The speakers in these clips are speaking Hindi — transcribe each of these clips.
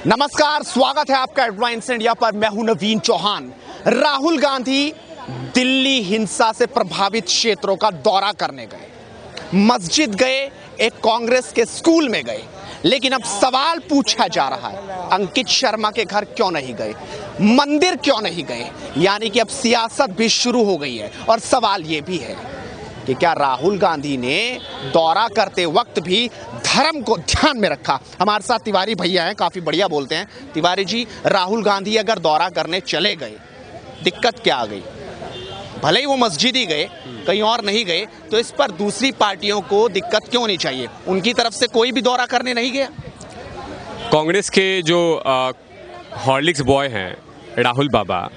नमस्कार, स्वागत है आपका एडवांस इंडिया पर। मैं हूं नवीन चौहान। राहुल गांधी दिल्ली हिंसा से प्रभावित क्षेत्रों का दौरा करने गए, मस्जिद गए, एक कांग्रेस के स्कूल में गए, लेकिन अब सवाल पूछा जा रहा है अंकित शर्मा के घर क्यों नहीं गए, मंदिर क्यों नहीं गए। यानी कि अब सियासत भी शुरू हो गई है और सवाल यह भी है कि क्या राहुल गांधी ने दौरा करते वक्त भी धर्म को ध्यान में रखा। हमारे साथ तिवारी भैया हैं, काफी बढ़िया बोलते हैं। तिवारी जी, राहुल गांधी अगर दौरा करने चले गए, दिक्कत क्या आ गई? भले ही वो मस्जिद ही गए, कहीं और नहीं गए, तो इस पर दूसरी पार्टियों को दिक्कत क्यों नहीं चाहिए? उनकी तरफ से कोई भी दौरा करने नहीं गया। कांग्रेस के जो हॉर्लिक्स बॉय हैं राहुल बाबा,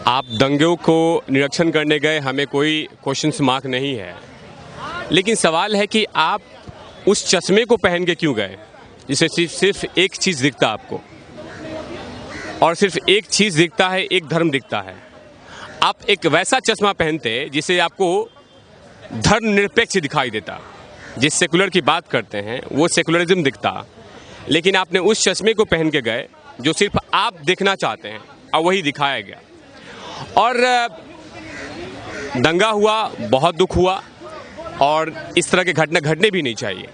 आप दंगों को निरीक्षण करने गए, हमें कोई क्वेश्चन मार्क नहीं है, लेकिन सवाल है कि आप उस चश्मे को पहन के क्यों गए जिसे सिर्फ एक चीज़ दिखता आपको, और सिर्फ एक चीज़ दिखता है, एक धर्म दिखता है। आप एक वैसा चश्मा पहनते जिसे आपको धर्मनिरपेक्ष दिखाई देता, जिस सेकुलर की बात करते हैं वो सेकुलरिज्म दिखता, लेकिन आपने उस चश्मे को पहन के गए जो सिर्फ आप देखना चाहते हैं और वही दिखाया गया। और दंगा हुआ, बहुत दुख हुआ, और इस तरह के घटना घटने भी नहीं चाहिए।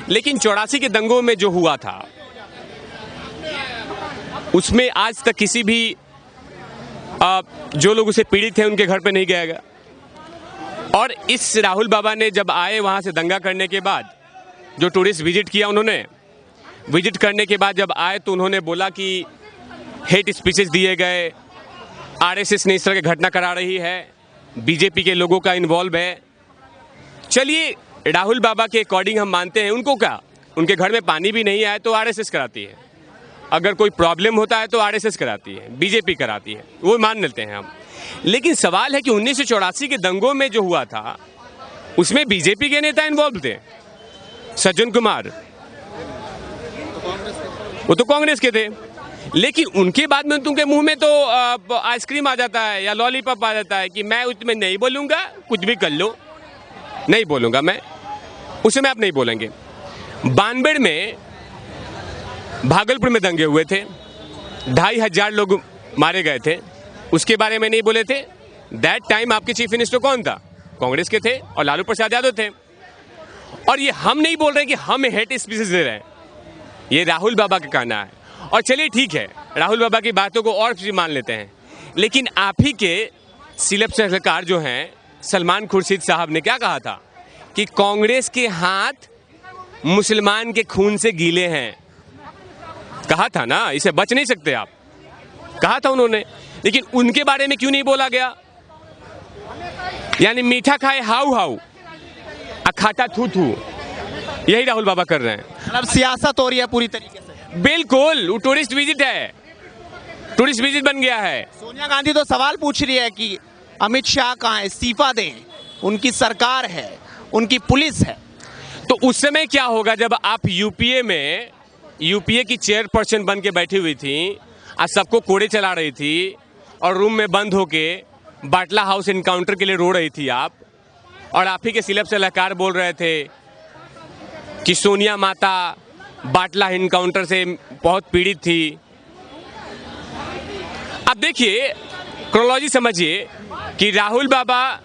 लेकिन 84 के दंगों में जो हुआ था उसमें आज तक किसी भी जो लोग उसे पीड़ित थे उनके घर पे नहीं गया गया। और इस राहुल बाबा ने जब आए वहाँ से दंगा करने के बाद, जो टूरिस्ट विजिट किया, उन्होंने विजिट करने के बाद जब आए तो उन्होंने बोला कि हेट स्पीचेस दिए गए, आरएसएस ने इस तरह की घटना करा रही है, बीजेपी के लोगों का इन्वॉल्व है। चलिए, राहुल बाबा के अकॉर्डिंग हम मानते हैं, उनको क्या, उनके घर में पानी भी नहीं आए तो आरएसएस कराती है, अगर कोई प्रॉब्लम होता है तो आरएसएस कराती है, बीजेपी कराती है, वो मान लेते हैं हम। लेकिन सवाल है कि 1984 के दंगों में जो हुआ था उसमें बीजेपी के नेता इन्वॉल्व थे। सज्जन कुमार, वो तो कांग्रेस के थे, लेकिन उनके बाद में तुमके मुंह में तो आइसक्रीम आ जाता है या लॉलीपॉप आ जाता है कि मैं उसमें नहीं बोलूँगा, कुछ भी कर लो, नहीं बोलूँगा मैं। उस समय आप नहीं बोलेंगे। 92 में भागलपुर में दंगे हुए थे, 2500 लोग मारे गए थे, उसके बारे में नहीं बोले थे। दैट टाइम आपके चीफ मिनिस्टर कौन था? कांग्रेस के थे और लालू प्रसाद यादव थे। और ये हम नहीं बोल रहे कि हम हेट स्पीचेस दे रहे हैं, ये राहुल बाबा का कहना है। और चलिए ठीक है, राहुल बाबा की बातों को और भी मान लेते हैं, लेकिन आप ही के सिलब सलाहकार जो हैं सलमान खुर्शीद साहब ने क्या कहा था कि कांग्रेस के हाथ मुसलमान के खून से गीले हैं। कहा था ना, इसे बच नहीं सकते आप, कहा था उन्होंने। लेकिन उनके बारे में क्यों नहीं बोला गया? यानी मीठा खाए हाउ हाउ, अखाटा थू थू, यही राहुल बाबा कर रहे हैं। अब सियासत हो रही है पूरी तरीके से। बिल्कुल, वो टूरिस्ट विजिट है, टूरिस्ट विजिट बन गया है। सोनिया गांधी तो सवाल पूछ रही है कि अमित शाह कहाँ है, इस्तीफा दें, उनकी सरकार है, उनकी पुलिस है। तो उस समय क्या होगा जब आप यूपीए की चेयरपर्सन बन के बैठी हुई थी, आज सबको कोड़े चला रही थी और रूम में बंद होके बाटला हाउस इनकाउंटर के लिए रो रही थी आप, और आप ही के सिलब सलाहकार बोल रहे थे कि सोनिया माता बाटला इनकाउंटर से बहुत पीड़ित थी। अब देखिए, क्रोनोलॉजी समझिए कि राहुल बाबा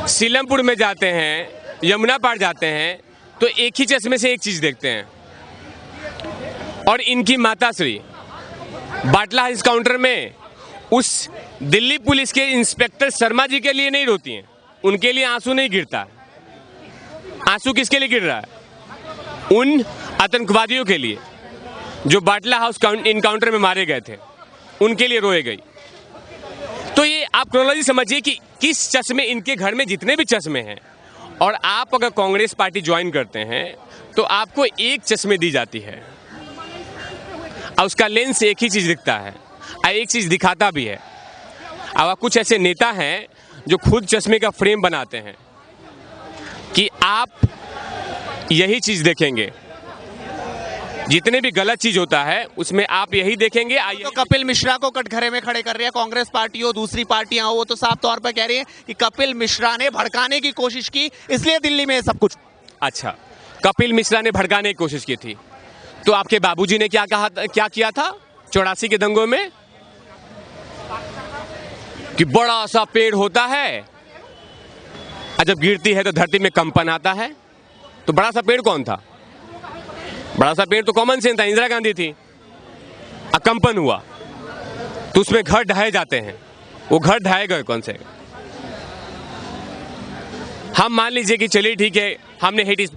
सीलमपुर में जाते हैं, यमुना पार जाते हैं, तो एक ही चश्मे से एक चीज देखते हैं, और इनकी माताश्री बाटला इस काउंटर में उस दिल्ली पुलिस के इंस्पेक्टर शर्मा जी के लिए नहीं रोती हैं, उनके लिए आंसू नहीं गिरता। आंसू किसके लिए गिर रहा है? उन आतंकवादियों के लिए जो बाटला हाउस इनकाउंटर में मारे गए थे, उनके लिए रोए गई। तो ये आप क्रोनोलॉजी समझिए कि किस चश्मे, इनके घर में जितने भी चश्मे हैं, और आप अगर कांग्रेस पार्टी ज्वाइन करते हैं तो आपको एक चश्मे दी जाती है, और उसका लेंस एक ही चीज दिखता है और एक चीज दिखाता भी है। अब कुछ ऐसे नेता हैं जो खुद चश्मे का फ्रेम बनाते हैं कि आप यही चीज देखेंगे, जितने भी गलत चीज होता है उसमें आप यही देखेंगे। तो कपिल मिश्रा को कटघरे में खड़े कर रही है कांग्रेस पार्टी हो, दूसरी पार्टियां हो, वो तो साफ तौर पर कह रही है कि कपिल मिश्रा ने भड़काने की कोशिश की, इसलिए दिल्ली में सब कुछ। अच्छा, कपिल मिश्रा ने भड़काने की कोशिश की थी, तो आपके बाबूजी ने क्या कहा, क्या किया था 84 के दंगों में, कि बड़ा सा पेड़ होता है और जब गिरती है तो धरती में कंपन आता है। तो बड़ा सा पेड़ कौन था? बड़ा सा पेड़ तो कॉमन सेंस था, इंदिरा गांधी थी। कंपन हुआ तो उसमें घर ढहाए जाते हैं, वो घर ढहाए गए कौन से? हम मान लीजिए कि चलिए ठीक है, हमने हेट,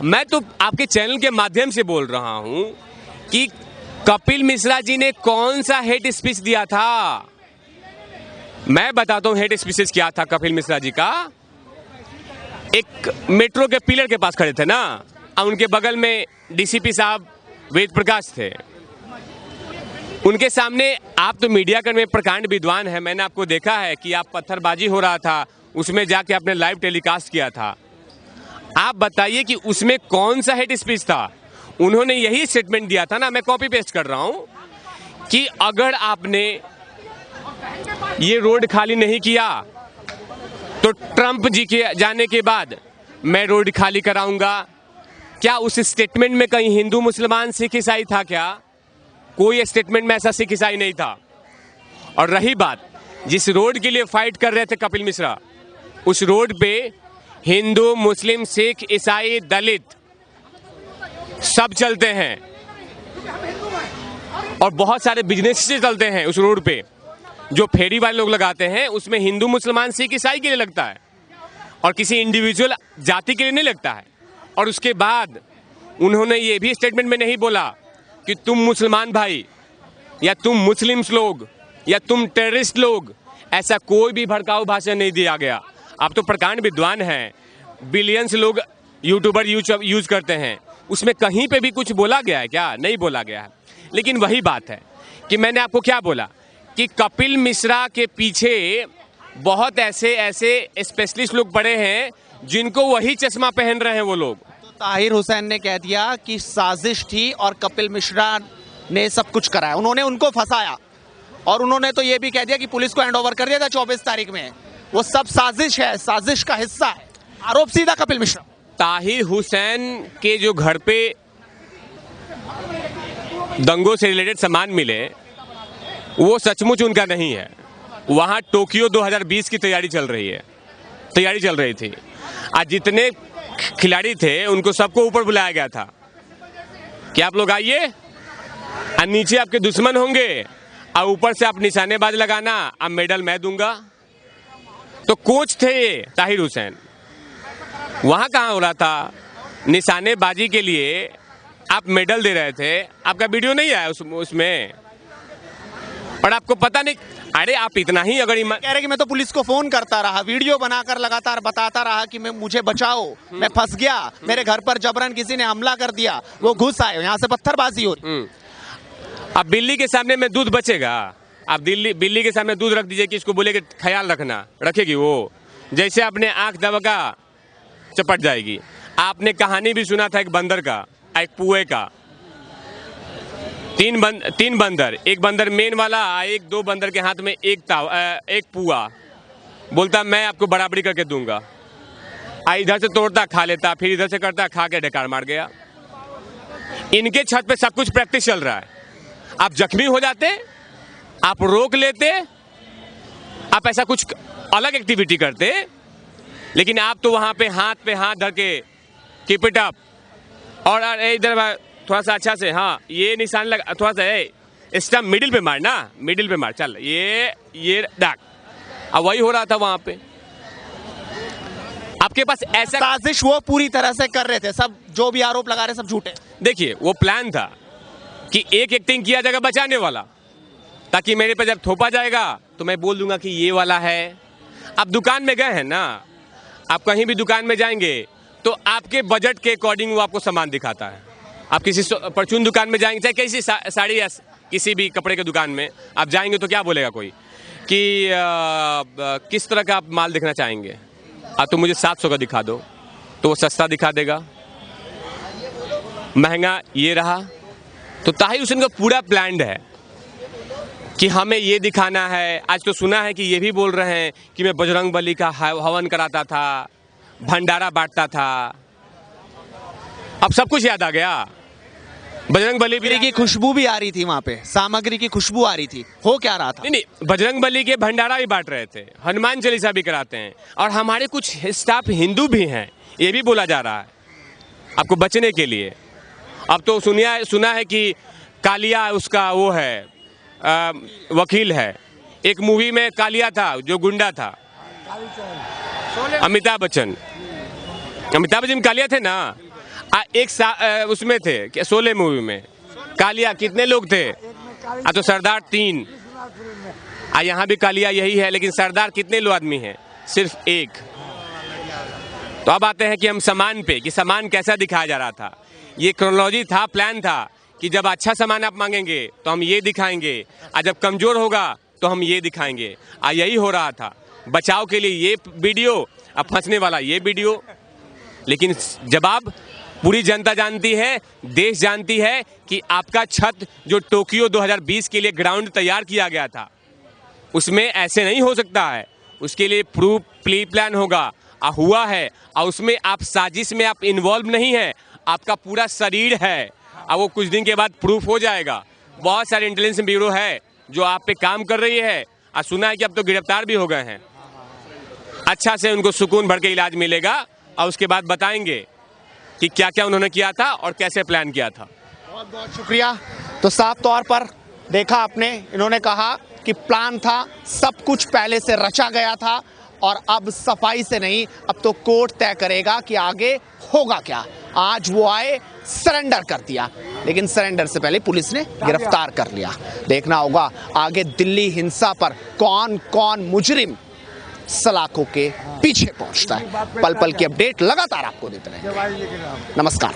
मैं तो आपके चैनल के माध्यम से बोल रहा हूं कि कपिल मिश्रा जी ने कौन सा हेट स्पीच दिया था। मैं बताता हूं हेट स्पीच क्या था कपिल मिश्रा जी का। एक मेट्रो के पिलर के पास खड़े थे ना, और उनके बगल में डीसीपी साहब वेद प्रकाश थे। उनके सामने, आप तो मीडिया कर्मी में प्रकांड विद्वान है, मैंने आपको देखा है कि आप पत्थरबाजी हो रहा था उसमें जाके आपने लाइव टेलीकास्ट किया था। आप बताइए कि उसमें कौन सा हेट स्पीच था? उन्होंने यही स्टेटमेंट दिया था ना, मैं कॉपी पेस्ट कर रहा हूं, कि अगर आपने ये रोड खाली नहीं किया तो ट्रंप जी के जाने के बाद मैं रोड खाली कराऊंगा। क्या उस स्टेटमेंट में कहीं हिंदू मुसलमान सिख ईसाई था? क्या कोई स्टेटमेंट में ऐसा सिख ईसाई नहीं था। और रही बात, जिस रोड के लिए फाइट कर रहे थे कपिल मिश्रा, उस रोड पे हिंदू मुस्लिम सिख ईसाई दलित सब चलते हैं और बहुत सारे बिजनेस से चलते हैं उस रोड पे। जो फेरी वाले लोग लगाते हैं उसमें हिंदू मुसलमान सिख ईसाई के लिए लगता है और किसी इंडिविजुअल जाति के लिए नहीं लगता है। और उसके बाद उन्होंने ये भी स्टेटमेंट में नहीं बोला कि तुम मुसलमान भाई या तुम मुस्लिम्स लोग या तुम टेररिस्ट लोग, ऐसा कोई भी भड़काऊ भाषण नहीं दिया गया। आप तो प्रकांड विद्वान हैं, बिलियंस लोग यूट्यूबर यूज करते हैं, उसमें कहीं पे भी कुछ बोला गया है क्या? नहीं बोला गया है। लेकिन वही बात है कि मैंने आपको क्या बोला कि कपिल मिश्रा के पीछे बहुत ऐसे स्पेशलिस्ट लोग पड़े हैं जिनको वही चश्मा पहन रहे हैं वो लोग। तो ताहिर हुसैन ने कह दिया कि साजिश थी और कपिल मिश्रा ने सब कुछ कराया, उन्होंने उनको फंसाया। और उन्होंने तो ये भी कह दिया कि पुलिस को हैंड ओवर कर दिया था 24 तारीख में, वो सब साजिश है, साजिश का हिस्सा है। आरोप सीधा कपिल मिश्रा। ताहिर हुसैन के जो घर पे दंगों से रिलेटेड सामान मिले वो सचमुच उनका नहीं है। वहाँ टोक्यो 2020 की तैयारी चल रही थी। आज जितने खिलाड़ी थे उनको सबको ऊपर बुलाया गया था कि आप लोग आइए, और नीचे आपके दुश्मन होंगे और ऊपर से आप निशानेबाज लगाना, अब मेडल मैं दूंगा। तो कोच थे ये ताहिर हुसैन, वहाँ कहाँ हो रहा था निशानेबाजी के लिए आप मेडल दे रहे थे, आपका वीडियो नहीं आया उसमें, और आपको पता नहीं। अरे आप इतना ही अगर कह रहे कि मैं तो पुलिस को फोन करता रहा, वीडियो बनाकर लगातार बताता रहा कि मैं, मुझे बचाओ, मैं फंस गया, मेरे घर पर जबरन किसी ने हमला कर दिया, वो घुस आए, यहाँ से पत्थरबाजी हो रही। अब बिल्ली के सामने में दूध बचेगा? आप बिल्ली के सामने दूध रख दीजिए कि इसको बोले कि ख्याल रखना, रखेगी वो? जैसे आपने आंख दबका चपट जाएगी। आपने कहानी भी सुना था एक बंदर का, एक पुए का, तीन बंदर, एक बंदर मेन वाला, एक दो बंदर के हाथ में एक पुआ, बोलता मैं आपको बराबरी करके दूंगा। इधर से तोड़ता खा लेता, फिर इधर से करता, खा के ढकार मार गया। इनके छत पे सब कुछ प्रैक्टिस चल रहा है। आप जख्मी हो जाते, आप रोक लेते, आप ऐसा कुछ अलग एक्टिविटी करते, लेकिन आप तो वहां पे हाथ धर के कीप इट अप, और इधर थोड़ा सा अच्छा से, हाँ ये निशान लगा, थोड़ा सा स्टम्प मिडिल पे मार ना, मिडिल पे मार, चल ये डाक। अब वही हो रहा था वहां पे। आपके पास ऐसा साजिश वो पूरी तरह से कर रहे थे, सब जो भी आरोप लगा रहे सब झूठे। देखिए वो प्लान था कि एक एक्टिंग किया जाएगा बचाने वाला, ताकि मेरे पे जब थोपा जाएगा तो मैं बोल दूंगा कि ये वाला है। आप दुकान में गए हैं ना, आप कहीं भी दुकान में जाएंगे तो आपके बजट के अकॉर्डिंग वो आपको सामान दिखाता है। आप किसी परचून दुकान में जाएंगे, चाहे कैसी साड़ी या किसी भी कपड़े के दुकान में आप जाएंगे तो क्या बोलेगा कोई कि किस तरह का आप माल देखना चाहेंगे? तो मुझे 700 का दिखा दो, तो वो सस्ता दिखा देगा, महंगा ये रहा। तो ताहिर हुसैन का पूरा प्लान्ड है कि हमें ये दिखाना है। आज तो सुना है कि ये भी बोल रहे हैं कि मैं बजरंग बली का हवन कराता था, भंडारा बांटता था। अब सब कुछ याद आ गया। बजरंगबली की खुशबू भी आ रही थी वहां पे, सामग्री की खुशबू आ रही थी, हो क्या रहा था? नहीं, बजरंगबली के भंडारा भी बांट रहे थे, हनुमान चालीसा भी कराते हैं, और हमारे कुछ स्टाफ हिंदू भी हैं, ये भी बोला जा रहा है आपको बचने के लिए। अब तो सुना है कि कालिया उसका वो है, वकील है। एक मूवी में कालिया था जो गुंडा था, अमिताभ बच्चन कालिया थे ना। उसमें थे शोले मूवी में कालिया कितने लोग थे? तो सरदार 3, यहाँ भी कालिया यही है, लेकिन सरदार कितने लोग आदमी हैं? सिर्फ 1। तो अब आते हैं कि हम सामान पे, कि सामान कैसा दिखाया जा रहा था। ये क्रोनोलॉजी था, प्लान था कि जब अच्छा सामान आप मांगेंगे तो हम ये दिखाएंगे, और जब कमजोर होगा तो हम ये दिखाएंगे। यही हो रहा था। बचाव के लिए ये वीडियो, अब फंसने वाला ये वीडियो। लेकिन जवाब पूरी जनता जानती है, देश जानती है कि आपका छत जो टोक्यो 2020 के लिए ग्राउंड तैयार किया गया था, उसमें ऐसे नहीं हो सकता है। उसके लिए प्रूफ प्री प्लान होगा, हुआ है, और उसमें आप साजिश में आप इन्वॉल्व नहीं है, आपका पूरा शरीर है, और वो कुछ दिन के बाद प्रूफ हो जाएगा। बहुत सारे इंटेलिजेंस ब्यूरो है जो आप पे काम कर रही है, और सुना है कि अब तो गिरफ्तार भी हो गए हैं। अच्छा से उनको सुकून भर के इलाज मिलेगा, और उसके बाद बताएंगे कि क्या क्या उन्होंने किया था और कैसे प्लान किया था। बहुत बहुत शुक्रिया। तो साफ तौर पर देखा आपने, इन्होंने कहा कि प्लान था, सब कुछ पहले से रचा गया था, और अब सफाई से नहीं, अब तो कोर्ट तय करेगा कि आगे होगा क्या। आज वो आए, सरेंडर कर दिया, लेकिन सरेंडर से पहले पुलिस ने गिरफ्तार कर लिया। देखना होगा आगे दिल्ली हिंसा पर कौन कौन मुजरिम सलाखों के पीछे पहुंचता है। पल पल की अपडेट लगातार आपको देते रहेंगे। नमस्कार।